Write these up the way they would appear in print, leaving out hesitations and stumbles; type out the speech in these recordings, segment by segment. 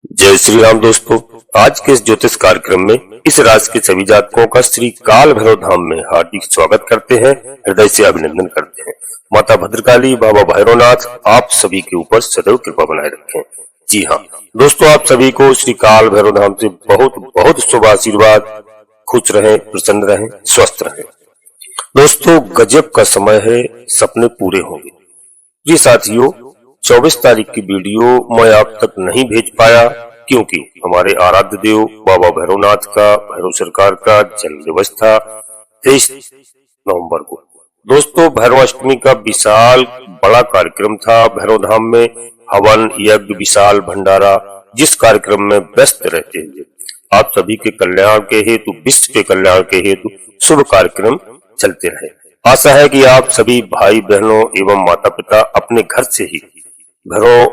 जय श्री राम दोस्तों। आज के इस ज्योतिष कार्यक्रम में इस राशि के सभी जातकों का श्री काल भैरव धाम में हार्दिक स्वागत करते हैं, हृदय से अभिनंदन करते हैं। माता भद्रकाली, बाबा भैरवनाथ आप सभी के ऊपर सदैव कृपा बनाए रखें। जी हाँ दोस्तों, आप सभी को श्री काल भैरव धाम से बहुत बहुत शुभ आशीर्वाद। खुश रहें, प्रसन्न रहें, स्वस्थ रहें। दोस्तों गजब का समय है, सपने पूरे होंगे। जी साथियों, 24 तारीख की वीडियो मैं आप तक नहीं भेज पाया क्योंकि हमारे आराध्य देव बाबा भैरवनाथ का, भैरव सरकार का जन्म दिवस था 23 नवंबर को। दोस्तों भैरवाष्टमी का विशाल बड़ा कार्यक्रम था भैरव धाम में, हवन यज्ञ विशाल भंडारा, जिस कार्यक्रम में व्यस्त रहते हुए आप सभी के कल्याण के हेतु, विश्व के कल्याण के हेतु शुभ कार्यक्रम चलते रहे। आशा है कि आप सभी भाई बहनों एवं माता पिता अपने घर से ही भैरव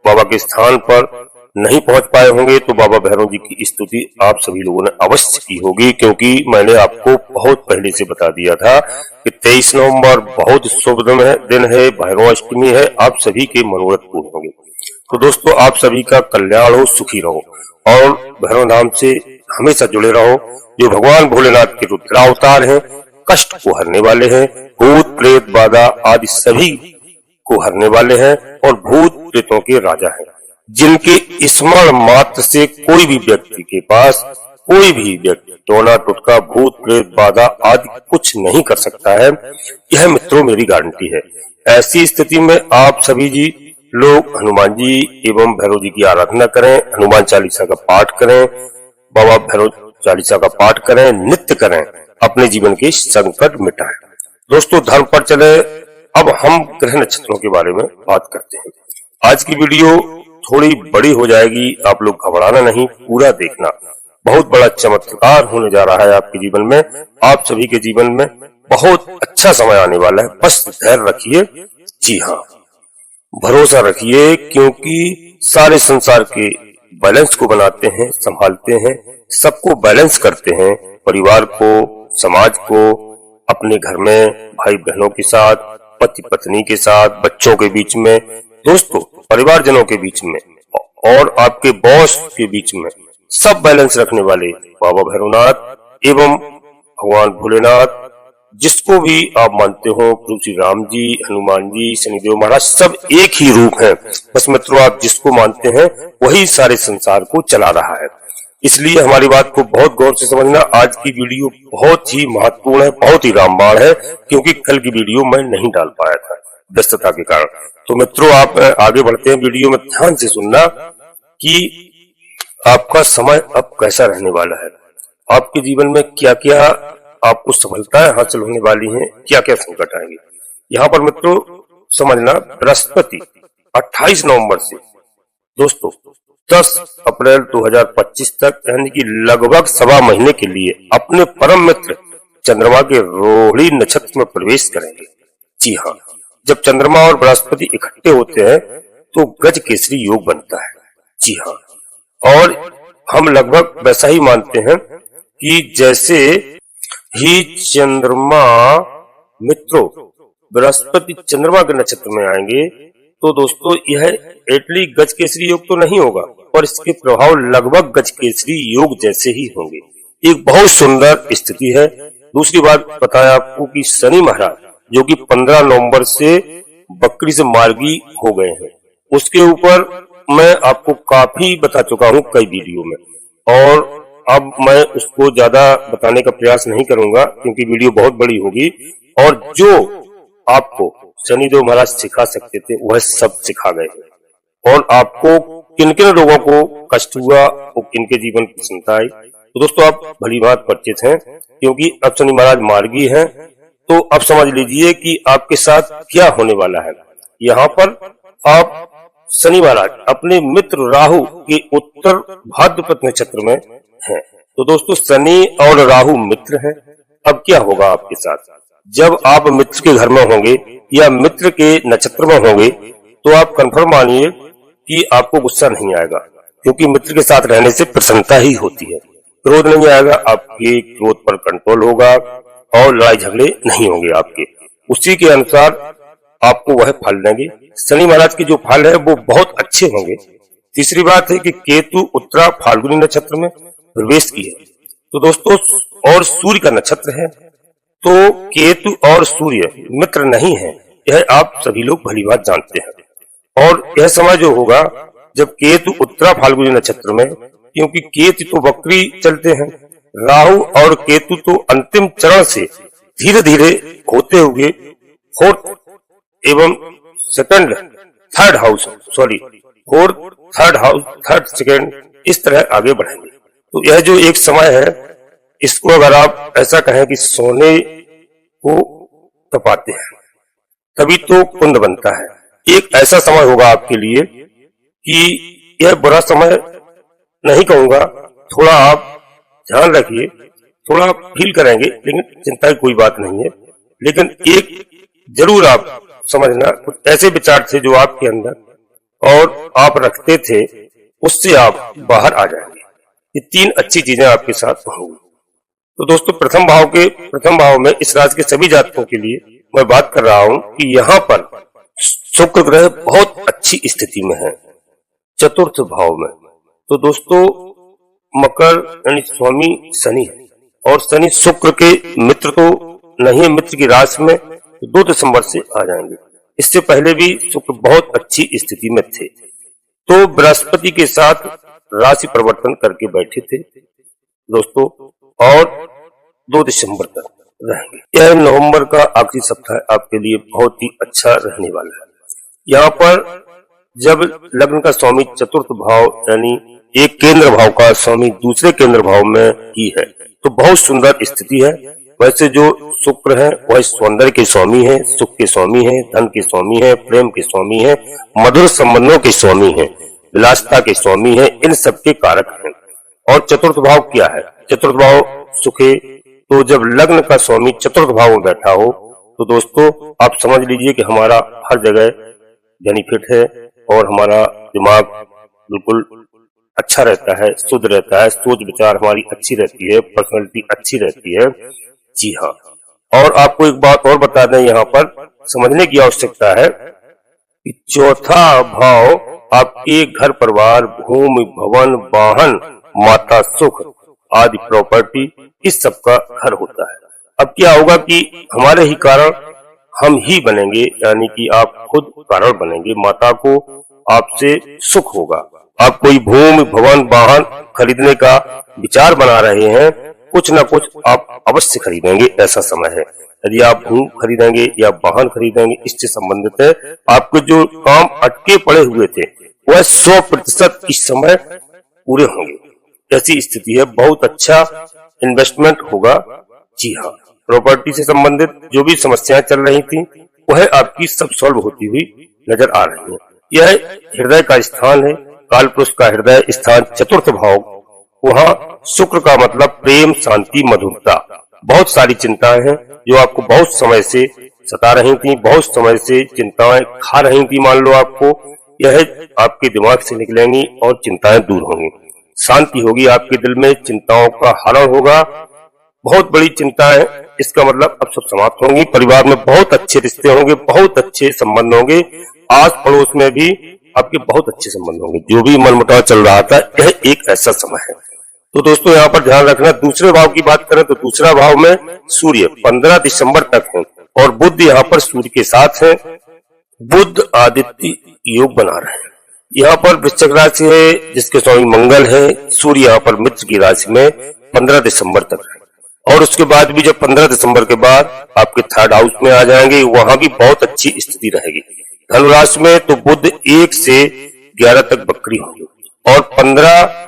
बाबा के स्थान पर नहीं पहुंच पाए होंगे तो बाबा भैरव जी की स्तुति आप सभी लोगों ने अवश्य की होगी, क्योंकि मैंने आपको बहुत पहले से बता दिया था कि 23 नवंबर बहुत शुभ दिन है, भैरवाष्टमी है, आप सभी के मनोरथ पूर्ण होंगे। तो दोस्तों आप सभी का कल्याण हो, सुखी रहो और भैरव धाम से हमेशा जुड़े रहो। जो भगवान भोलेनाथ के रुद्रावतार हैं, कष्ट को हरने वाले हैं, भूत प्रेत बाधा आदि सभी को हरने वाले हैं और भूत प्रेतों के राजा हैं, जिनके स्मरण मात्र से कोई भी व्यक्ति के पास कोई भी व्यक्ति टोना टुटका, भूत प्रेत बाधा आदि कुछ नहीं कर सकता है। यह मित्रों मेरी गारंटी है। ऐसी स्थिति में आप सभी जी लोग हनुमान जी एवं भैरव जी की आराधना करें, हनुमान चालीसा का पाठ करें, बाबा भैरव चालीसा का पाठ करें, नित्य करें, अपने जीवन के संकट मिटाएं। दोस्तों धर्म पर चले, अब हम ग्रह नक्षत्रों के बारे में बात करते हैं। आज की वीडियो थोड़ी बड़ी हो जाएगी, आप लोग घबराना नहीं, पूरा देखना। बहुत बड़ा चमत्कार होने जा रहा है आपके जीवन में, आप सभी के जीवन में बहुत अच्छा समय आने वाला है। बस धैर्य रखिए, जी हाँ भरोसा रखिए, क्योंकि सारे संसार के बैलेंस को बनाते हैं, संभालते हैं, सबको बैलेंस करते हैं, परिवार को, समाज को, अपने घर में भाई बहनों के साथ, पति पत्नी के साथ, बच्चों के बीच में, दोस्तों परिवारजनों के बीच में और आपके बॉस के बीच में सब बैलेंस रखने वाले बाबा भैरवनाथ एवं भगवान भोलेनाथ, जिसको भी आप मानते हो, प्रभु श्री राम जी, हनुमान जी, शनिदेव महाराज, सब एक ही रूप है। बस मित्रों आप जिसको मानते हैं वही सारे संसार को चला रहा है। इसलिए हमारी बात को बहुत गौर से समझना। आज की वीडियो बहुत ही महत्वपूर्ण है, बहुत ही रामबाण है, क्योंकि कल की वीडियो मैं नहीं डाल पाया था व्यस्तता के कारण। तो मित्रों आप आगे बढ़ते हैं, वीडियो में ध्यान से सुनना कि आपका समय अब कैसा रहने वाला है, आपके जीवन में क्या क्या आपको सफलताएं हासिल होने वाली हैं, क्या क्या संकट आएंगे। यहाँ पर मित्रों समझना, बृहस्पति 28 नवंबर से दोस्तों 10 अप्रैल 2025 तक, यानी कि लगभग सवा महीने के लिए अपने परम मित्र चंद्रमा के रोहिणी नक्षत्र में प्रवेश करेंगे। जी हाँ, जब चंद्रमा और बृहस्पति इकट्ठे होते हैं तो गज केसरी योग बनता है। जी हाँ, और हम लगभग वैसा ही मानते हैं कि जैसे ही चंद्रमा मित्रों बृहस्पति चंद्रमा के नक्षत्र में आएंगे तो दोस्तों यह इटली गज केसरी योग तो नहीं होगा, और इसके प्रभाव लगभग गज केसरी योग जैसे ही होंगे। एक बहुत सुंदर स्थिति है। दूसरी बात बताया आपको कि शनि महाराज जो कि 15 नवंबर से बकरी से मार्गी हो गए हैं, उसके ऊपर मैं आपको काफी बता चुका हूं कई वीडियो में, और अब मैं उसको ज्यादा बताने का प्रयास नहीं करूंगा क्योंकि वीडियो बहुत बड़ी होगी। और जो आपको शनिदेव महाराज सिखा सकते थे वह सब सिखा गए हैं, और आपको किन किन लोगों को कष्ट हुआ, वो किनके जीवन की चिंता आई, तो दोस्तों आप भली बात परिचित हैं, क्योंकि अब शनि महाराज मार्गी हैं। तो अब समझ लीजिए कि आपके साथ क्या होने वाला है। यहाँ पर आप शनि महाराज अपने मित्र राहु के उत्तर भाद्रपद नक्षत्र में हैं। तो दोस्तों शनि और राहु मित्र हैं। अब क्या होगा आपके साथ, जब आप मित्र के घर में होंगे या मित्र के नक्षत्र में होंगे तो आप कंफर्म मानिए कि आपको गुस्सा नहीं आएगा, क्योंकि मित्र के साथ रहने से प्रसन्नता ही होती है। क्रोध नहीं आएगा, आपके क्रोध पर कंट्रोल होगा और लड़ाई झगड़े नहीं होंगे आपके। उसी के अनुसार आपको वह फल देंगे। शनि महाराज के जो फल है वो बहुत अच्छे होंगे, तीसरी बात है कि केतु उत्तरा फाल्गुनी नक्षत्र में प्रवेश की है। तो दोस्तों, और सूर्य का नक्षत्र है, तो केतु और सूर्य मित्र नहीं है, यह आप सभी लोग भली बात जानते हैं। और यह समय जो होगा जब केतु उत्तरा फाल्गुनी नक्षत्र में, क्योंकि केतु तो वक्री चलते हैं, राहु और केतु तो अंतिम चरण से धीरे धीरे होते हुए फोर्थ एवं थर्ड सेकंड इस तरह आगे बढ़ेंगे। तो यह जो एक समय है, इसको अगर आप ऐसा कहें कि सोने को तपाते हैं तभी तो कुंद बनता है। एक ऐसा समय होगा आपके लिए कि यह बुरा समय नहीं कहूंगा, थोड़ा आप ध्यान रखिए, थोड़ा फील करेंगे, लेकिन चिंता की कोई बात नहीं है। लेकिन एक जरूर आप समझना, कुछ ऐसे विचार थे जो आपके अंदर और आप रखते थे, उससे आप बाहर आ जाएंगे। ये 3 अच्छी चीजें आपके साथ होंगी। तो दोस्तों, प्रथम भाव में इस राशि के सभी जातकों के लिए मैं बात कर रहा हूं कि यहाँ पर शुक्र ग्रह बहुत अच्छी स्थिति में है, चतुर्थ भाव में। तो दोस्तों, मकर यानी स्वामी शनि है, और शनि शुक्र के मित्र तो नहीं है, मित्र की राशि में 2 दिसंबर से आ जाएंगे। इससे पहले भी शुक्र बहुत अच्छी स्थिति में थे, तो बृहस्पति के साथ राशि परिवर्तन करके बैठे थे दोस्तों, और 2 दिसंबर तक रहेंगे। यह नवंबर का आखिरी सप्ताह आपके लिए बहुत ही अच्छा रहने वाला है। यहाँ पर जब लग्न का स्वामी चतुर्थ भाव यानी एक केंद्र भाव का स्वामी दूसरे केंद्र भाव में ही है, तो बहुत सुंदर स्थिति है। वैसे जो शुक्र है वह सौंदर्य के स्वामी है, सुख के स्वामी है, धन के स्वामी है, प्रेम के स्वामी है, मधुर संबंधों के स्वामी है, विलासिता के स्वामी है, इन सबके कारक हैं। और चतुर्थ भाव क्या है? चतुर्थ भाव सुखे। तो जब लग्न का स्वामी चतुर्थ भाव में बैठा हो तो दोस्तों आप समझ लीजिए कि हमारा हर जगह बेनिफिट है और हमारा दिमाग बिल्कुल अच्छा रहता है, शुद्ध रहता है, सोच विचार हमारी अच्छी रहती है, पर्सनैलिटी अच्छी रहती है। जी हाँ, और आपको एक बात और बता दें, यहाँ पर समझने की आवश्यकता है कि चौथा भाव आपके घर परिवार, भूमि, भवन, वाहन, माता सुख आदि प्रॉपर्टी, इस सब का घर होता है। अब क्या होगा कि हमारे ही कारण हम ही बनेंगे, यानी कि आप खुद कारण बनेंगे, माता को आपसे सुख होगा। आप कोई भूमि, भवन, वाहन खरीदने का विचार बना रहे हैं, कुछ न कुछ आप अवश्य खरीदेंगे, ऐसा समय है। यदि आप भूमि खरीदेंगे या वाहन खरीदेंगे, इससे संबंधित है। आपके जो काम अटके पड़े हुए थे वह 100% इस समय पूरे होंगे, ऐसी स्थिति है। बहुत अच्छा इन्वेस्टमेंट होगा। जी हाँ, प्रॉपर्टी से संबंधित जो भी समस्याएं चल रही थी वह आपकी सब सॉल्व होती हुई नजर आ रही है। यह हृदय का स्थान है, काल पुरुष का हृदय स्थान चतुर्थ भाव। वहाँ शुक्र का मतलब प्रेम, शांति, मधुरता। बहुत सारी चिंताएं हैं जो आपको बहुत समय से सता रही थी, बहुत समय से चिंताएं खा रही थी, मान लो आपको, यह आपके दिमाग से निकलेंगी और चिंताएं दूर होंगी। शांति होगी आपके दिल में, चिंताओं का हरण होगा। बहुत बड़ी चिंता है, इसका मतलब अब सब समाप्त होंगी। परिवार में बहुत अच्छे रिश्ते होंगे, बहुत अच्छे संबंध होंगे। आस पड़ोस में भी आपके बहुत अच्छे संबंध होंगे। जो भी मनमुटाव चल रहा था, यह एक ऐसा समय है। तो दोस्तों यहाँ पर ध्यान रखना। दूसरे भाव की बात करें तो दूसरा भाव में सूर्य 15 दिसंबर तक है और बुध यहाँ पर सूर्य के साथ है। बुध आदित्य योग बना रहे हैं। यहाँ पर वृश्चिक राशि है जिसके स्वामी मंगल है। सूर्य यहाँ पर मित्र की राशि में 15 दिसंबर तक है, और उसके बाद भी जब 15 दिसंबर के बाद आपके थर्ड हाउस में आ जाएंगे, वहां भी बहुत अच्छी स्थिति रहेगी। धनु राशि में तो बुध 1 से 11 तक बकरी होंगे और 15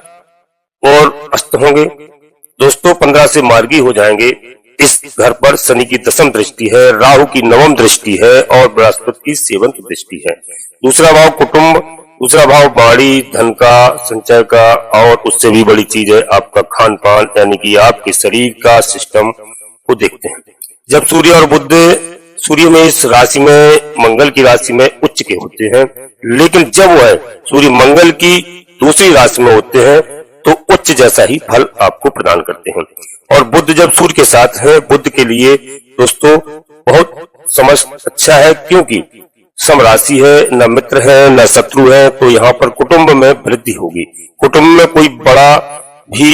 और अस्त होंगे दोस्तों। 15 से मार्गी हो जाएंगे। इस घर पर शनि की 10वीं दृष्टि है, राहु की 9वीं दृष्टि है और बृहस्पति की 7वीं दृष्टि है। दूसरा भाव कुटुंब, दूसरा भाव बाड़ी, धन का, संचय का, और उससे भी बड़ी चीज है आपका खान पान, यानी कि आपके शरीर का सिस्टम को देखते हैं। जब सूर्य और बुध सूर्य में इस राशि में, मंगल की राशि में उच्च के होते हैं, लेकिन जब वह सूर्य मंगल की दूसरी राशि में होते हैं तो उच्च जैसा ही फल आपको प्रदान करते हैं। और बुध जब सूर्य के साथ है, बुध के लिए दोस्तों बहुत समय अच्छा है, क्योंकि सम राशि है, न मित्र है, न शत्रु है, तो यहाँ पर कुटुंब में वृद्धि होगी। कुटुंब में कोई बड़ा भी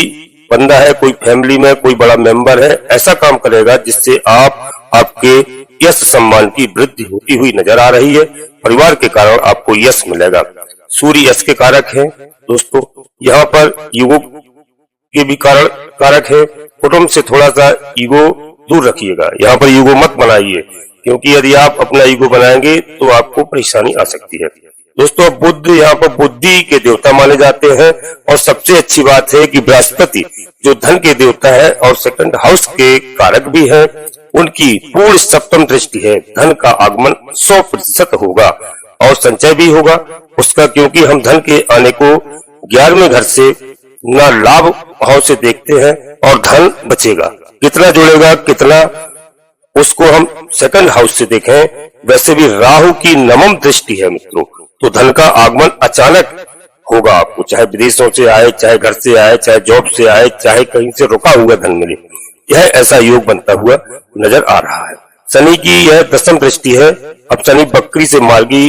बंदा है, कोई फैमिली में कोई बड़ा मेंबर है, ऐसा काम करेगा जिससे आपके यश सम्मान की वृद्धि होती हुई नजर आ रही है। परिवार के कारण आपको यश मिलेगा। सूर्य यश के कारक है दोस्तों। यहाँ पर ईगो के भी कारक है। कुटुंब से थोड़ा सा ईगो दूर रखिएगा। यहाँ पर ईगो मत बनाइए, क्योंकि यदि आप अपना ईगो बनाएंगे तो आपको परेशानी आ सकती है दोस्तों। बुध यहाँ पर बुद्धि के देवता माने जाते हैं, और सबसे अच्छी बात है कि बृहस्पति जो धन के देवता है और सेकंड हाउस के कारक भी है, उनकी पूर्ण सप्तम दृष्टि है। धन का आगमन 100% होगा और संचय भी होगा उसका, क्योंकि हम धन के आने को 11वें घर से ना लाभ भाव से देखते हैं, और धन बचेगा। कितना जुड़ेगा, कितना, उसको हम सेकंड हाउस से देखें। वैसे भी राहु की नवम दृष्टि है मित्रों, तो धन का आगमन अचानक होगा आपको, चाहे विदेशों से आए, चाहे घर से आए, चाहे जॉब से आए, चाहे कहीं से रुका हुआ धन मिले। यह ऐसा योग बनता हुआ नजर आ रहा है। शनि की यह 10वीं दृष्टि है। अब शनि बकरी से मार्गी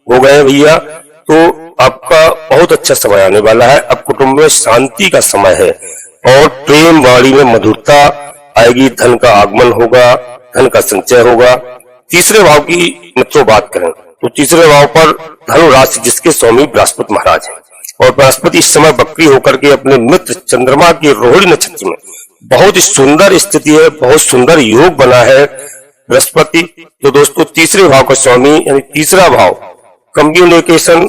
हो गए भैया, तो आपका बहुत अच्छा समय आने वाला है। अब कुटुंब में शांति का समय है और प्रेम वाणी में मधुरता आएगी। धन का आगमन होगा, धन का संचय होगा। तीसरे भाव की मित्रों बात करें तो तीसरे भाव पर धनु राशि, जिसके स्वामी बृहस्पति महाराज है, और बृहस्पति इस समय बकरी होकर के अपने मित्र चंद्रमा के रोहिणी नक्षत्र में बहुत ही सुंदर स्थिति है, बहुत सुंदर योग बना है बृहस्पति। तो दोस्तों तीसरे भाव का स्वामी यानी तीसरा भाव कम्युनिकेशन,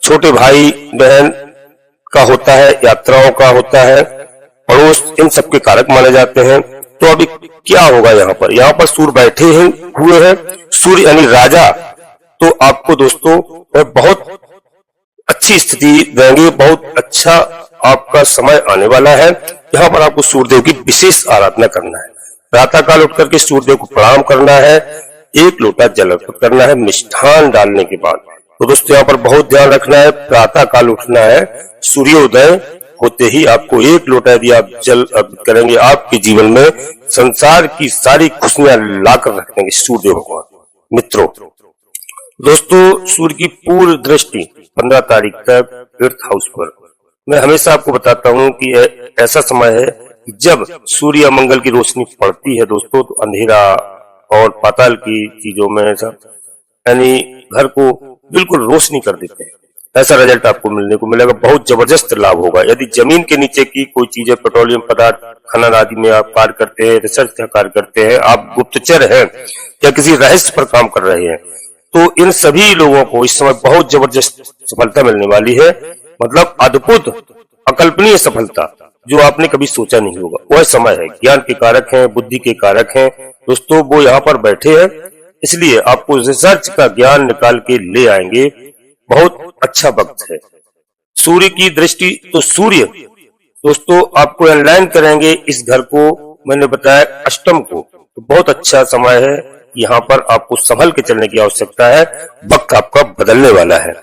छोटे भाई बहन का होता है, यात्राओं का होता है, पड़ोस, इन सब के कारक माने जाते हैं। तो अभी क्या होगा यहाँ पर सूर्य बैठे हुए हैं। सूर्य यानी राजा, तो आपको दोस्तों बहुत अच्छी स्थिति देंगे, बहुत अच्छा आपका समय आने वाला है। यहाँ पर आपको सूर्यदेव की विशेष आराधना करना है। प्रातः काल उठ करके सूर्यदेव को प्रणाम करना है, 1 लोटा जल अर्पित करना है मिष्ठान डालने के बाद। तो दोस्तों यहाँ पर बहुत ध्यान रखना है, प्रातः काल उठना है, सूर्योदय होते ही आपको 1 लोटा यदि आप जल अर्पित करेंगे, आपके जीवन में संसार की सारी खुशियां लाकर रख देंगे सूर्यदेव भगवान। मित्रों दोस्तों सूर्य की पूर्ण दृष्टि 15 तारीख तक 5th हाउस पर। मैं हमेशा आपको बताता हूँ कि ऐसा समय है कि जब सूर्य मंगल की रोशनी पड़ती है दोस्तों, तो अंधेरा और पाताल की चीजों में ऐसा यानी घर को बिल्कुल रोशनी कर देते हैं। ऐसा रिजल्ट आपको मिलने को मिलेगा, बहुत जबरदस्त लाभ होगा। यदि जमीन के नीचे की कोई चीजें, पेट्रोलियम पदार्थ, खनन आदि में आप कार्य करते हैं, रिसर्च का कार्य करते हैं, आप गुप्तचर हैं या किसी रहस्य पर काम कर रहे हैं, तो इन सभी लोगों को इस समय बहुत जबरदस्त सफलता मिलने वाली है। मतलब अद्भुत, अकल्पनीय सफलता जो आपने कभी सोचा नहीं होगा, वह समय है। ज्ञान के कारक हैं, बुद्धि के कारक हैं दोस्तों, वो यहाँ पर बैठे हैं, इसलिए आपको रिसर्च का ज्ञान निकाल के ले आएंगे। बहुत अच्छा वक्त है। सूर्य की दृष्टि, तो सूर्य दोस्तों आपको ऑनलाइन करेंगे इस घर को, मैंने बताया अष्टम को, तो बहुत अच्छा समय है। यहाँ पर आपको संभल के चलने की आवश्यकता है, वक्त आपका बदलने वाला है।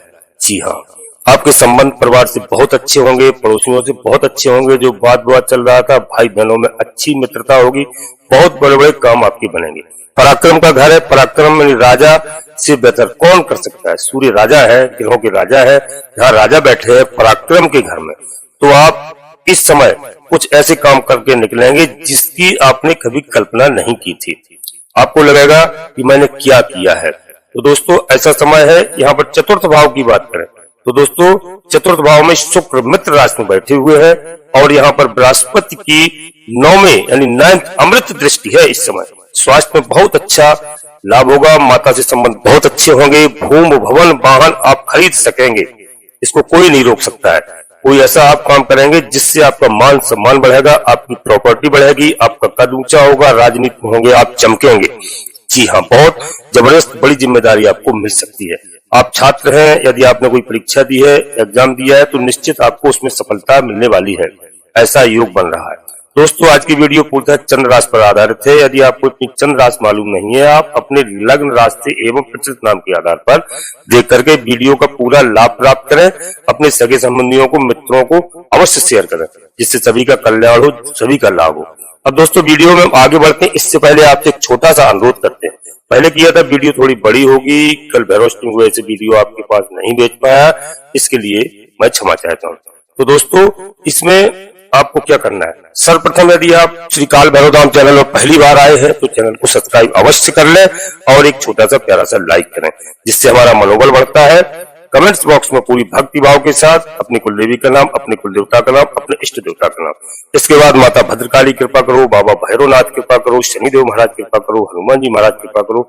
जी हाँ, आपके संबंध परिवार से बहुत अच्छे होंगे, पड़ोसियों से बहुत अच्छे होंगे। जो बात विवाद चल रहा था, भाई बहनों में अच्छी मित्रता होगी, बहुत बड़े बड़े काम आपके बनेंगे। पराक्रम का घर है, पराक्रम में राजा से बेहतर कौन कर सकता है। सूर्य राजा है, ग्रहों के राजा है, यहाँ राजा बैठे हैं पराक्रम के घर में। तो आप इस समय कुछ ऐसे काम करके निकलेंगे जिसकी आपने कभी कल्पना नहीं की थी। आपको लगेगा कि मैंने क्या किया है। तो दोस्तों ऐसा समय है। यहाँ पर चतुर्थ भाव की बात करें तो दोस्तों चतुर्थ भाव में शुक्र मित्र राशि में बैठे हुए हैं, और यहाँ पर बृहस्पति की 9वें यानी 9th अमृत दृष्टि है। इस समय स्वास्थ्य में बहुत अच्छा लाभ होगा, माता से संबंध बहुत अच्छे होंगे, भूमि भवन वाहन आप खरीद सकेंगे, इसको कोई नहीं रोक सकता है। कोई ऐसा आप काम करेंगे जिससे आपका मान सम्मान बढ़ेगा, आपकी प्रॉपर्टी बढ़ेगी, आपका कद ऊंचा होगा, राजनीति में होंगे, आप चमकेंगे। जी हाँ, बहुत जबरदस्त बड़ी जिम्मेदारी आपको मिल सकती है। आप छात्र हैं, यदि आपने कोई परीक्षा दी है, एग्जाम दिया है, तो निश्चित आपको उसमें सफलता मिलने वाली है। ऐसा योग बन रहा है। दोस्तों आज की वीडियो पूर्णतः चंद्र राशि पर आधारित है। यदि आपको अपनी चंद्र राशि मालूम नहीं है, आप अपने लग्न राशि एवं प्रतिशत नाम के आधार पर देख करके वीडियो का पूरा लाभ प्राप्त करें। अपने सगे संबंधियों को, मित्रों को अवश्य शेयर करें, जिससे सभी का कल्याण हो, सभी का लाभ हो। अब दोस्तों वीडियो में आगे बढ़ते हैं, इससे पहले आपसे एक छोटा सा अनुरोध करते हैं। पहले किया था, वीडियो थोड़ी बड़ी होगी, कल भैरव वजह से वीडियो आपके पास नहीं भेज पाया, इसके लिए मैं क्षमा चाहता हूँ। तो दोस्तों इसमें आपको क्या करना है, सर्वप्रथम यदि आप श्री काल भैरव धाम चैनल में पहली बार आए हैं तो चैनल को सब्सक्राइब अवश्य कर लें और एक छोटा सा प्यारा सा लाइक करें, जिससे हमारा मनोबल बढ़ता है। कमेंट्स बॉक्स में पूरी भक्ति भाव के साथ अपनी कुल देवी का नाम, अपने कुल देवता का नाम, अपने इष्ट देवता का नाम, इसके बाद माता भद्रकाली कृपा करो, बाबा भैरवनाथ कृपा करो, शनिदेव महाराज कृपा करो, हनुमान जी महाराज कृपा करो,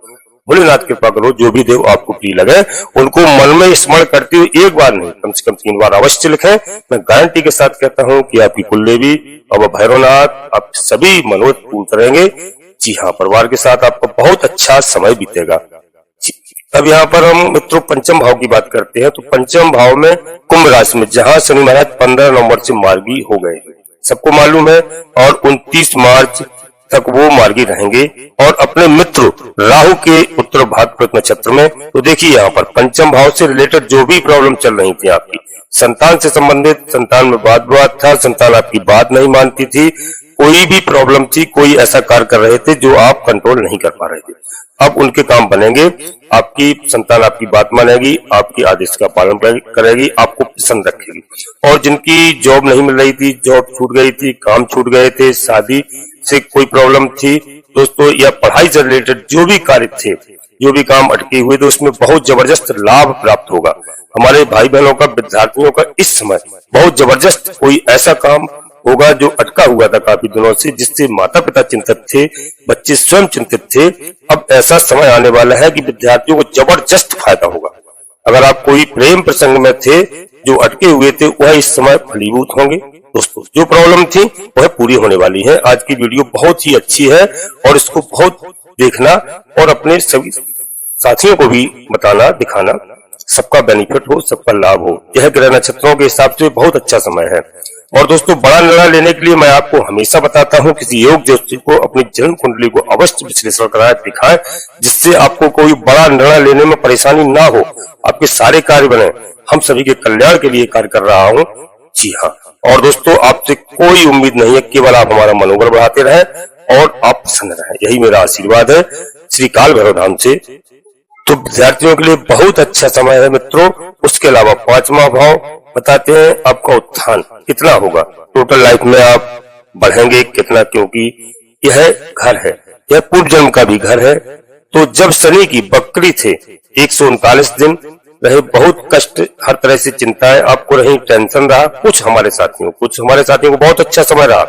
भोलेनाथ कृपा करो, जो भी देव आपको प्रिय लगे उनको मन में स्मरण करते हुए एक बार नहीं कम से कम 3 बार अवश्य लिखें। मैं गारंटी के साथ कहता हूं कि आपकी कुल देवी बाबा भैरवनाथ आप सभी मनोरथ पूर्ण करेंगे। जी हाँ, परिवार के साथ आपका बहुत अच्छा समय बीतेगा। अब यहाँ पर हम मित्रों पंचम भाव की बात करते हैं। तो पंचम भाव में कुंभ राशि में जहाँ शनि महाराज 15 नवंबर से मार्गी हो गए, सबको मालूम है, और 29 मार्च तक वो मार्गी रहेंगे और अपने मित्र राहु के उत्तर भाद्रपद नक्षत्र में। तो देखिए यहाँ पर पंचम भाव से रिलेटेड जो भी प्रॉब्लम चल रही थी आपकी, संतान से संबंधित, संतान में वाद विवाद था, संतान आपकी बात नहीं मानती थी, कोई भी प्रॉब्लम थी, कोई ऐसा कार्य कर रहे थे जो आप कंट्रोल नहीं कर पा रहे थे, अब उनके काम बनेंगे। आपकी संतान आपकी बात मानेगी, आपकी आदेश का पालन करेगी, आपको पसंद रखेगी। और जिनकी जॉब नहीं मिल रही थी, जॉब छूट गई थी, काम छूट गए थे, शादी से कोई प्रॉब्लम थी दोस्तों, या पढ़ाई से रिलेटेड जो भी कार्य थे, जो भी काम अटके हुए थे, उसमें बहुत जबरदस्त लाभ प्राप्त होगा। हमारे भाई बहनों का, विद्यार्थियों का इस समय बहुत जबरदस्त कोई ऐसा काम होगा जो अटका हुआ था काफी दिनों से, जिससे माता पिता चिंतित थे, बच्चे स्वयं चिंतित थे। अब ऐसा समय आने वाला है कि विद्यार्थियों को जबरदस्त फायदा होगा। अगर आप कोई प्रेम प्रसंग में थे, जो अटके हुए थे, वह इस समय फलीभूत होंगे। दोस्तों जो प्रॉब्लम थी वह पूरी होने वाली है। आज की वीडियो बहुत ही अच्छी है और इसको बहुत देखना और अपने सभी साथियों को भी बताना, दिखाना, सबका बेनिफिट हो, सबका लाभ हो। यह ग्रह नक्षत्रों के हिसाब से बहुत अच्छा समय है। और दोस्तों बड़ा निर्णय लेने के लिए मैं आपको हमेशा बताता हूं, किसी योग ज्योतिषी को अपनी जन्म कुंडली को अवश्य विश्लेषण कराए दिखाएं, जिससे आपको कोई बड़ा निर्णय लेने में परेशानी ना हो, आपके सारे कार्य बने। हम सभी के कल्याण के लिए कार्य कर रहा हूं। जी हाँ, और दोस्तों आपसे कोई उम्मीद नहीं है, केवल आप हमारा मनोबल बढ़ाते रहें और आप प्रसन्न रहें, यही मेरा आशीर्वाद है श्री काल भैरव धाम से। तो विद्यार्थियों के लिए बहुत अच्छा समय है मित्रों। उसके अलावा 5वां भाव बताते हैं आपका उत्थान कितना होगा, टोटल लाइफ में आप बढ़ेंगे कितना, क्योंकि यह घर है, यह पूर्व जन्म का भी घर है। तो जब शनि की बकरी थे 139 दिन रहे, बहुत कष्ट, हर तरह से चिंताएं आपको रही, टेंशन रहा, कुछ हमारे साथियों को बहुत अच्छा समय रहा।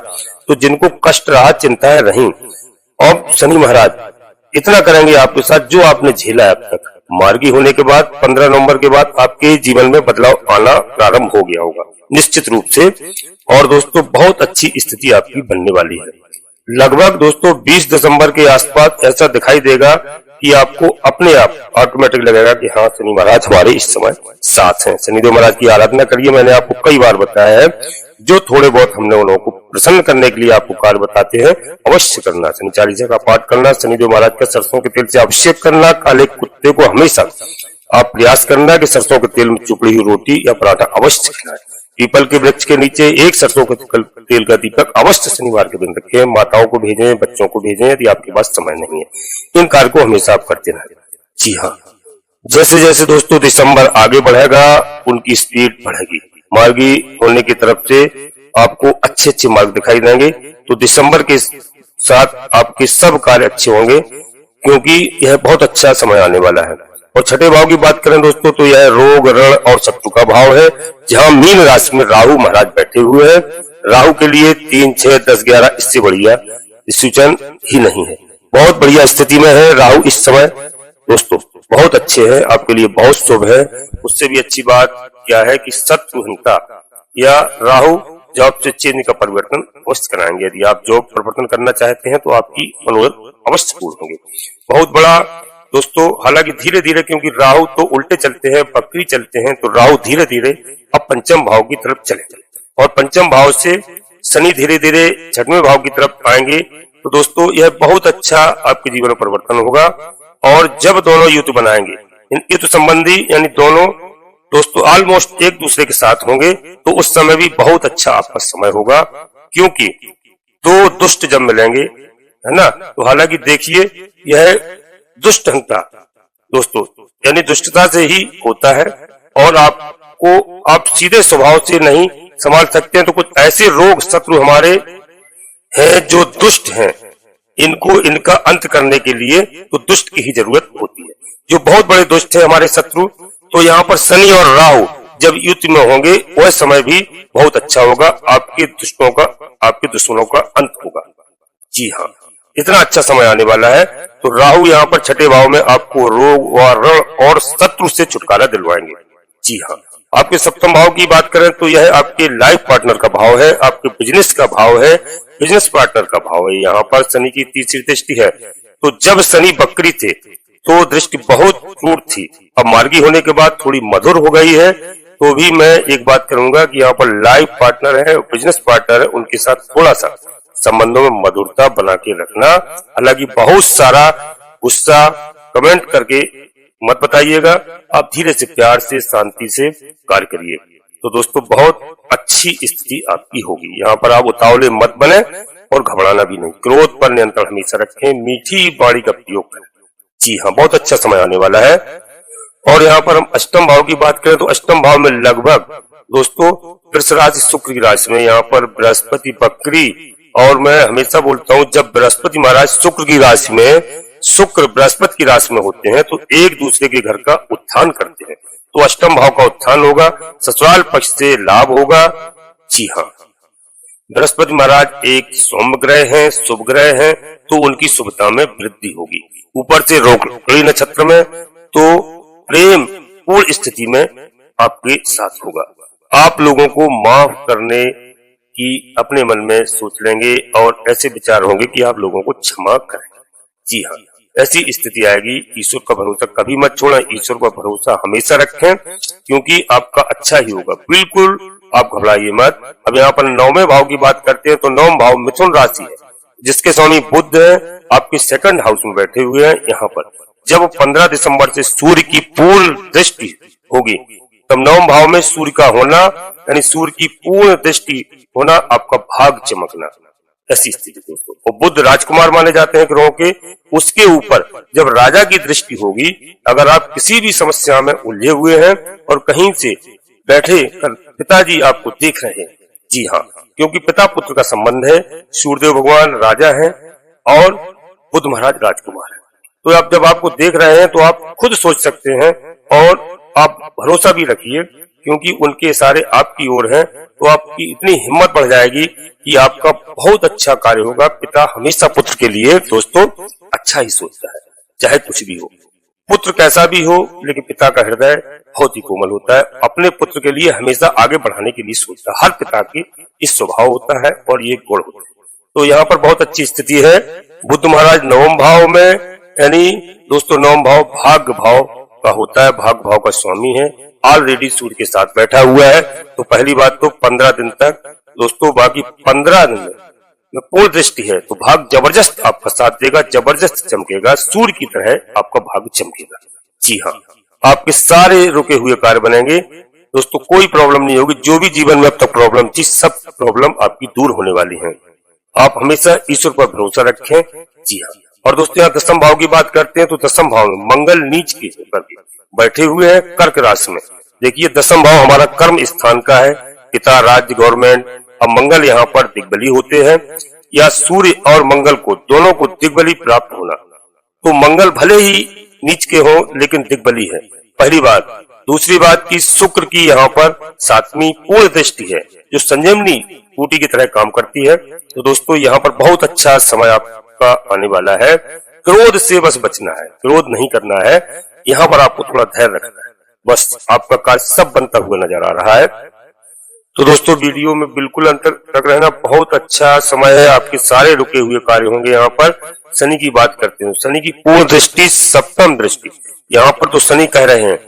तो जिनको कष्ट रहा, चिंताएं रही, और शनि महाराज इतना करेंगे आपके साथ जो आपने झेला है अब तक। मार्गी होने के बाद 15 नवंबर के बाद आपके जीवन में बदलाव आना प्रारंभ हो गया होगा निश्चित रूप से। और दोस्तों बहुत अच्छी स्थिति आपकी बनने वाली है। लगभग दोस्तों 20 दिसंबर के आसपास ऐसा दिखाई देगा कि आपको अपने आप ऑटोमेटिक लगेगा कि हाँ शनि महाराज हमारे इस समय साथ हैं। शनिदेव महाराज की आराधना करिए, मैंने आपको कई बार बताया है। जो थोड़े बहुत हमने उन लोगों को प्रसन्न करने के लिए आपको कार्य बताते हैं, अवश्य करना। शनि चालीसा का पाठ करना, शनिदेव महाराज का सरसों के तेल से अभिषेक करना, काले कुत्ते को हमेशा आप प्रयास करना कि सरसों के तेल में चुपड़ी हुई रोटी या पराठा अवश्य खिलाएं। पीपल के वृक्ष के नीचे एक सरसों के तेल का दीपक अवश्य शनिवार के दिन रखें। माताओं को भेजें, बच्चों को भेजें यदि आपके पास समय नहीं है। इन कार्य को हमेशा आप करते रहें। जी हाँ, जैसे जैसे दोस्तों दिसंबर आगे बढ़ेगा उनकी स्पीड बढ़ेगी। मार्गी होने की तरफ से आपको अच्छे अच्छे मार्ग दिखाई देंगे। तो दिसंबर के साथ आपके सब कार्य अच्छे होंगे, क्योंकि यह बहुत अच्छा समय आने वाला है। और छठे भाव की बात करें दोस्तों तो यह रोग, ऋण और शत्रु का भाव है, जहां मीन राशि में राहु महाराज बैठे हुए हैं। राहु के लिए 3, 6, 10, 11 इससे बढ़िया सूचन ही नहीं है। बहुत बढ़िया स्थिति में है राहु इस समय दोस्तों, बहुत अच्छे हैं, आपके लिए बहुत शुभ है। उससे भी अच्छी बात क्या है कि शत्रुहीनता या राहु जॉब से चेंज का परिवर्तन अवश्य कराएंगे। यदि आप जॉब परिवर्तन करना चाहते हैं तो आपकी मनोरथ अवश्य पूर्ण होंगे। बहुत बड़ा दोस्तों, हालांकि धीरे धीरे, क्योंकि राहु तो उल्टे चलते हैं, बकरी चलते हैं, तो राहु धीरे धीरे अब पंचम भाव की तरफ चलेंगे और पंचम भाव से शनि धीरे धीरे छठवें भाव की तरफ आएंगे। तो दोस्तों यह बहुत अच्छा आपके जीवन में परिवर्तन होगा। और जब दोनों युद्ध बनाएंगे, इन युद्ध संबंधी यानी दोनों दोस्तों ऑलमोस्ट एक दूसरे के साथ होंगे, तो उस समय भी बहुत अच्छा आपका समय होगा, क्योंकि दो दुष्ट जब मिलेंगे, है ना। तो हालांकि देखिए यह दुष्टंता दोस्तों यानी दुष्टता से ही होता है, और आप सीधे स्वभाव से नहीं संभाल सकते हैं। तो कुछ ऐसे रोग शत्रु हमारे हैं जो दुष्ट हैं, इनका अंत करने के लिए तो दुष्ट की ही जरूरत होती है, जो बहुत बड़े दुष्ट है हमारे शत्रु। तो यहाँ पर शनि और राहु जब युद्ध में होंगे वह समय भी बहुत अच्छा होगा, आपके दुश्मनों का अंत होगा। जी हाँ, इतना अच्छा समय आने वाला है। तो राहु यहाँ पर छठे भाव में आपको रोग व ऋण और शत्रु से छुटकारा दिलवाएंगे। जी हाँ, आपके सप्तम भाव की बात करें तो यह आपके लाइफ पार्टनर का भाव है, आपके बिजनेस का भाव है, बिजनेस पार्टनर का भाव है। यहाँ पर शनि की तीसरी दृष्टि है। तो जब शनि वक्री थे तो दृष्टि बहुत क्रूर थी, अब मार्गी होने के बाद थोड़ी मधुर हो गई है। तो भी मैं एक बात करूंगा कि यहाँ पर लाइफ पार्टनर है, बिजनेस पार्टनर है, उनके साथ थोड़ा सा संबंधों में मधुरता बना के रखना। हालांकि बहुत सारा गुस्सा कमेंट करके मत बताइएगा, आप धीरे से प्यार से शांति से कार्य करिए। तो दोस्तों बहुत अच्छी स्थिति आपकी होगी। यहाँ पर आप उतावले मत बने और घबराना भी नहीं, क्रोध पर नियंत्रण हमेशा रखें, मीठी वाणी का प्रयोग करें। जी हाँ, बहुत अच्छा समय आने वाला है। और यहाँ पर हम अष्टम भाव की बात करें तो अष्टम भाव में लगभग दोस्तों वृष राशि शुक्र की राशि में यहाँ पर बृहस्पति वक्री, और मैं हमेशा बोलता हूँ जब बृहस्पति महाराज शुक्र की राशि में, शुक्र बृहस्पति की राशि में होते हैं तो एक दूसरे के घर का उत्थान करते हैं। तो अष्टम भाव का उत्थान होगा, ससुराल पक्ष से लाभ होगा। जी हाँ, बृहस्पति महाराज एक सौम्य ग्रह हैं, शुभ ग्रह हैं, तो उनकी शुभता में वृद्धि होगी। ऊपर से रोहिणी नक्षत्र में तो प्रेम पूर्ण स्थिति में आपके साथ होगा। आप लोगों को माफ करने की अपने मन में सोच लेंगे और ऐसे विचार होंगे कि आप लोगों को क्षमा करें। जी हाँ, ऐसी स्थिति आएगी। ईश्वर का भरोसा कभी मत छोड़ें, ईश्वर का भरोसा हमेशा रखें, क्योंकि आपका अच्छा ही होगा। बिल्कुल आप घबराइए मत। अब यहाँ पर नौवें भाव की बात करते हैं तो नौवां भाव मिथुन राशि है, जिसके स्वामी बुध है, आपके सेकंड हाउस में बैठे हुए हैं। यहाँ पर जब 15 दिसंबर से सूर्य की पूर्ण दृष्टि होगी तब नवम भाव में सूर्य का होना यानी सूर्य की पूर्ण दृष्टि होना, आपका भाग चमकना, ऐसी स्थिति दोस्तों। और बुध राजकुमार माने जाते हैं ग्रहों के, उसके ऊपर जब राजा की दृष्टि होगी, अगर आप किसी भी समस्या में उलझे हुए हैं और कहीं से बैठे पिताजी आपको देख रहे हैं, जी हाँ, क्योंकि पिता पुत्र का संबंध है, सूर्यदेव भगवान राजा हैं और बुध महाराज राजकुमार है। तो आप जब आपको देख रहे हैं तो आप खुद सोच सकते हैं और आप भरोसा भी रखिए, क्योंकि उनके इशारे आपकी ओर हैं, तो आपकी इतनी हिम्मत बढ़ जाएगी कि आपका बहुत अच्छा कार्य होगा। पिता हमेशा पुत्र के लिए दोस्तों अच्छा ही सोचता है, चाहे कुछ भी हो, पुत्र कैसा भी हो, लेकिन पिता का हृदय बहुत ही कोमल होता है, अपने पुत्र के लिए हमेशा आगे बढ़ाने के लिए सोचता है। हर पिता की इस स्वभाव होता है और ये गुण होता है। तो यहाँ पर बहुत अच्छी स्थिति है। बुध महाराज नवम भाव में, यानी दोस्तों नवम भाव भाग्य भाव का होता है, भाग्य भाव का स्वामी है, ऑलरेडी सूर्य के साथ बैठा हुआ है। तो पहली बात तो 15 दिन तक दोस्तों, बाकी 15 दिन में पूर्ण दृष्टि है तो भाग जबरदस्त आपका साथ देगा, जबरदस्त चमकेगा, सूर्य की तरह आपका भाग चमकेगा। जी हाँ, आपके सारे रुके हुए कार्य बनेंगे दोस्तों, कोई प्रॉब्लम नहीं होगी। जो भी जीवन में अब तक प्रॉब्लम थी, सब प्रॉब्लम आपकी दूर होने वाली है। आप हमेशा ईश्वर पर भरोसा रखें। जी हाँ, और दोस्तों यहाँ दसम भाव की बात करते हैं तो दसम भाव में मंगल नीच के होकर बैठे हुए हैं कर्क राशि में। देखिए दसम भाव हमारा कर्म स्थान का है, पिता, राज्य, गवर्नमेंट। अब मंगल यहाँ पर दिग्बली होते हैं, या सूर्य और मंगल को दोनों को दिग्बली प्राप्त होना। तो मंगल भले ही नीच के हो लेकिन दिग्बली है, पहली बात। दूसरी बात की शुक्र की यहाँ पर 7वीं पूर्ण दृष्टि है, जो संजीवनी बूटी की तरह काम करती है। तो दोस्तों यहाँ पर बहुत अच्छा समय आपका आने वाला है। क्रोध से बस बचना है, क्रोध नहीं करना है, यहाँ पर आपको थोड़ा धैर्य रखना है, बस आपका कार्य सब बनता हुआ नजर आ रहा है। तो दोस्तों वीडियो में बिल्कुल अंतर तक रहना, बहुत अच्छा समय है, आपके सारे रुके हुए कार्य होंगे। यहाँ पर शनि की बात करते हैं, शनि की पूर्ण दृष्टि, सप्तम दृष्टि। यहाँ पर तो शनि कह रहे हैं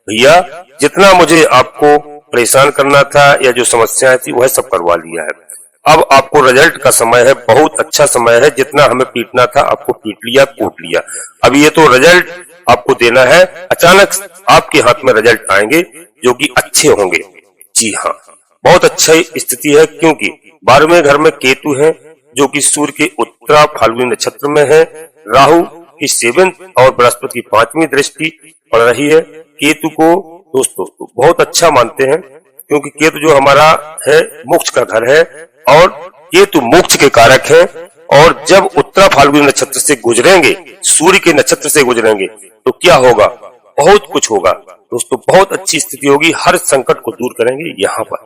भैया जितना मुझे आपको परेशान करना था या जो समस्याएं थी वह सब करवा लिया है, अब आपको रिजल्ट का समय है, बहुत अच्छा समय है। जितना हमें पीटना था आपको पीट लिया, कूट लिया, अब ये तो रिजल्ट आपको देना है। अचानक आपके हाथ में रिजल्ट आएंगे जो कि अच्छे होंगे। जी हाँ, बहुत अच्छा स्थिति है, क्योंकि 12वें घर में केतु है जो कि सूर्य के उत्तरा फाल्गुनी नक्षत्र में है, राहु कि 7th और बृहस्पति की 5वीं दृष्टि पड़ रही है केतु को। दोस्तों तो बहुत अच्छा मानते हैं, क्योंकि केतु जो हमारा है मोक्ष का घर है और केतु मोक्ष के कारक है। और जब उत्तरा फाल्गुनी नक्षत्र से गुजरेंगे, सूर्य के नक्षत्र से गुजरेंगे, तो क्या होगा, बहुत कुछ होगा दोस्तों, बहुत अच्छी स्थिति होगी, हर संकट को दूर करेंगे यहाँ पर।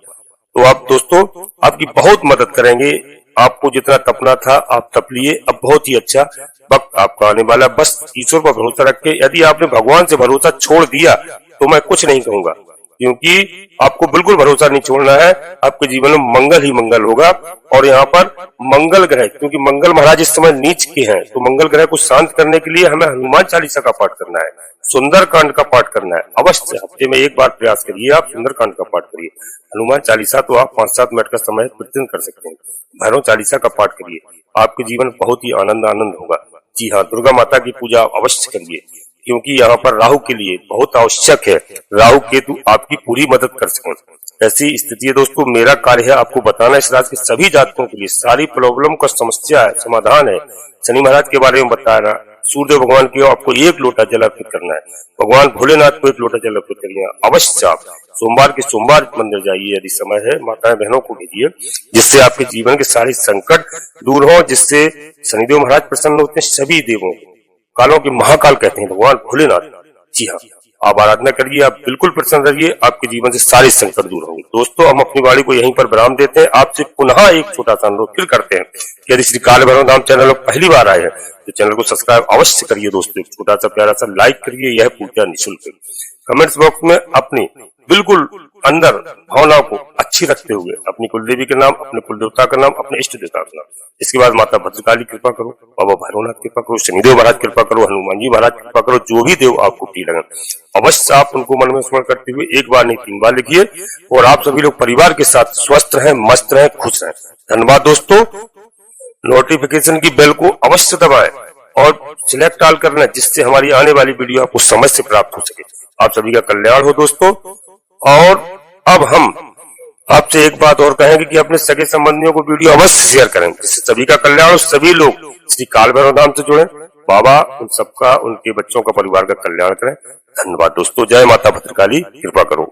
तो आप दोस्तों आपकी बहुत मदद करेंगे, आपको जितना तपना था आप तप लिए, अब बहुत ही अच्छा वक्त आपका आने वाला। बस ईश्वर पर भरोसा रख के, यदि आपने भगवान से भरोसा छोड़ दिया तो मैं कुछ नहीं कहूंगा, क्योंकि आपको बिल्कुल भरोसा नहीं छोड़ना है। आपके जीवन में मंगल ही मंगल होगा। और यहाँ पर मंगल ग्रह, क्योंकि मंगल महाराज इस समय नीच के हैं, तो मंगल ग्रह को शांत करने के लिए हमें हनुमान चालीसा का पाठ करना है, सुंदरकांड का पाठ करना है। अवश्य हफ्ते में एक बार प्रयास करिए, आप सुंदरकांड का पाठ करिए। हनुमान चालीसा तो आप 5-7 मिनट का समय प्रतिदिन कर सकते हैं। भैरव चालीसा का पाठ करिए, आपके जीवन में बहुत ही आनंद होगा। जी हाँ, दुर्गा माता की पूजा अवश्य करिए, क्योंकि यहाँ पर राहु के लिए बहुत आवश्यक है, राहु केतु आपकी पूरी मदद कर सकें। ऐसी स्थिति है दोस्तों, मेरा कार्य है आपको बताना इस राशि के सभी जातकों के लिए सारी प्रॉब्लम का समस्या है, समाधान है। शनि महाराज के बारे में बताना, सूर्य भगवान की आपको 1 लोटा जल अर्पित करना है, भगवान भोलेनाथ को 1 लोटा जल अर्पित करिए। अवश्य आप सोमवार के सोमवार मंदिर जाइए, यदि समय है, माताएं बहनों को भेजिए, जिससे आपके जीवन के सारे संकट दूर हो, जिससे शनिदेव महाराज प्रसन्न होते हैं। सभी देवों कालों के महाकाल कहते हैं भगवान भोलेनाथ। जी हाँ, आप आराधना करिए, आप बिल्कुल प्रसन्न रहिए, आपके जीवन से सारे संकट दूर होंगे। दोस्तों हम अपनी वाणी को यहीं पर विराम देते हैं। आपसे पुनः एक छोटा सा अनुरोध फिर करते हैं, यदि श्री काल भैरव धाम चैनल पर पहली बार आए हैं तो चैनल को सब्सक्राइब अवश्य करिए। दोस्तों एक छोटा सा प्यारा सा लाइक करिए, यह पूजा निःशुल्क। कमेंट्स बॉक्स में अपनी बिल्कुल अंदर भावनाओं को अच्छी रखते हुए अपनी कुलदेवी के नाम, अपने कुल देवता का नाम, अपने इष्ट देवता का नाम, इसके बाद माता भद्रकाली कृपा करो, बाबा भैरवनाथ कृपा करो, शनिदेव महाराज कृपा करो, हनुमान जी महाराज कृपा करो, जो भी देव आपको ठीक लगे अवश्य आप उनको मन में स्मरण करते हुए 1 बार नहीं 3 बार लिखिए। और आप सभी लोग परिवार के साथ स्वस्थ रहें, मस्त रहें, खुश रहें। धन्यवाद दोस्तों। नोटिफिकेशन की बेल को अवश्य दबाएं और सिलेक्ट ऑल करना, जिससे हमारी आने वाली वीडियो आपको समय से प्राप्त हो सके। आप सभी का कल्याण हो दोस्तों। और अब हम आपसे एक बात और कहेंगे कि अपने सगे संबंधियों को वीडियो अवश्य शेयर करें, जिससे सभी का कल्याण हो, सभी लोग श्री काल भैरव धाम से जुड़े। बाबा उन सबका, उनके बच्चों का, परिवार का कल्याण करें। धन्यवाद दोस्तों। जय माता भद्रकाली, कृपा करो।